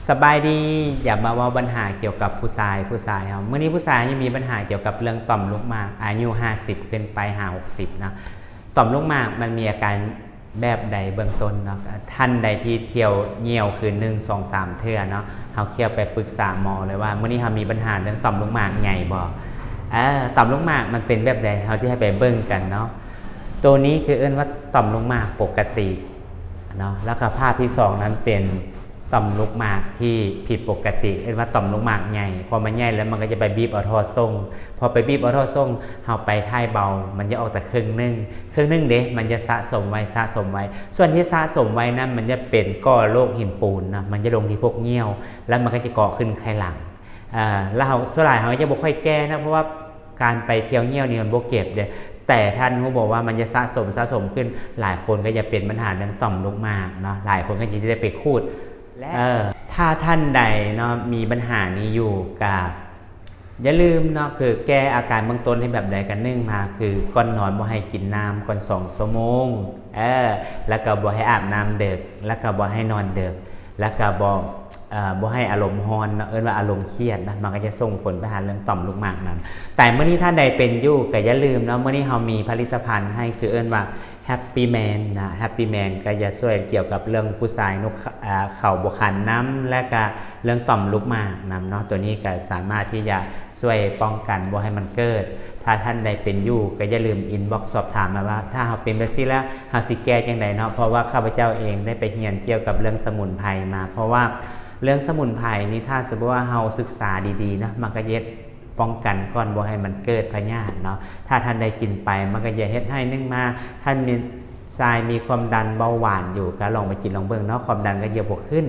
สบายดีอย่ามาว่าปัญหาเกี่ยวกับผู้ชายครับเมื่อนี้ผู้ชายยังมีปัญหาเกี่ยวกับเรื่องต่อมลูกหมากอายุ50ขึ้นไป60นะต่อมลูกหมากมันมีอาการแบบใดเบื้องต้นเนาะท่านใดที่เที่ยวเหี่ยวคือ1 2 3เทื่อเนาะเขาเคี่ยวไปปรึกษาหมอเลยว่าเมื่อนี้เขามีปัญหาเรื่องต่อมลูกหมากไงบ่ต่อมลูกหมากมันเป็นแบบใดเขาจะให้ไปเบิ่งกันเนาะตัวนี้คือว่าต่อมลูกหมากปกติเนาะแล้วก็ภาพที่2นั้นเป็นต่อมลูกหมากที่ผิดปกติว่าต่อมลูกหมากใหญ่พอมันใหญ่แล้วมันก็จะไปบีบเอาท่อส่งพอไปบีบเอาท่อส่งเอาไปท้ายเบามันจะออกแต่ครึ่งนึงเด้มันจะสะสมไว้ส่วนที่สะสมไว้นั้นมันจะเป็นก้อนโรคหินปูนนะมันจะลงที่พวกเงี้ยวแล้วมันก็จะเกาะขึ้นไข้หลังแล้วส่วนหลายเขาจะบอกค่อยแก้นะเพราะว่าการไปเที่ยวเงี้ยวนี่มันโบเก็บเด้แต่ท่านเขาบอกว่ามันจะสะสมขึ้นหลายคนก็จะเป็นปัญหาเรื่องต่อมลูกหมากเนาะหลายคนก็จะได้ไปคูดและถ้าท่านใดเนาะมีปัญหานี้อยู่กับอย่าลืมเนาะคือแก้อาการเบื้องต้นให้แบบใดกัน1มาคือก่อนนอนบ่ให้กินน้ำก่อน2 ชั่วโมงแล้วก็บ่ให้อาบน้ำดึกแล้วก็บ่ให้นอนดึกแล้วก็บ่ให้อารมณ์ร้อนเนาะว่าอารมณ์เครียดนะมันก็จะส่งผลไปหาเรื่องต่อมลูกหมากนั้นแต่เมื่อนี้ท่านใดเป็นอยู่ก็อย่าลืมเนาะเมื่อนี้เรามีผลิตภัณฑ์ให้คือว่าHappy Man นะ Happy Man ก็จะช่วยเกี่ยวกับเรื่องผู้ชายนกเข่าบวขันน้ำและก็เรื่องต่อมลูกหมากน้ำเนาะตัวนี้ก็สามารถที่จะช่วยป้องกันบ่ให้มันเกิดถ้าท่านใดเป็นอยู่ก็อย่าลืมอินบ็อกซ์สอบถามมาว่าถ้าเราเป็นแบบนี้แล้วเราสิแก้จังไดเนาะเพราะว่าข้าพเจ้าเองได้ไปเรียนเกี่ยวกับเรื่องสมุนไพรมาเพราะว่าเรื่องสมุนไพรนี่ถ้าสมมติว่าเราศึกษาดีๆนะมันก็ป้องกันก่อนบ่ให้มันเกิดพยาธิเนาะถ้าท่านได้กินไปมันก็จะเฮ็ดให้มาท่านมีทรายมีความดันเบาหวานอยู่ก็ลองไปกินลองเบิ่งเนาะความดันก็จะบวกขึ้น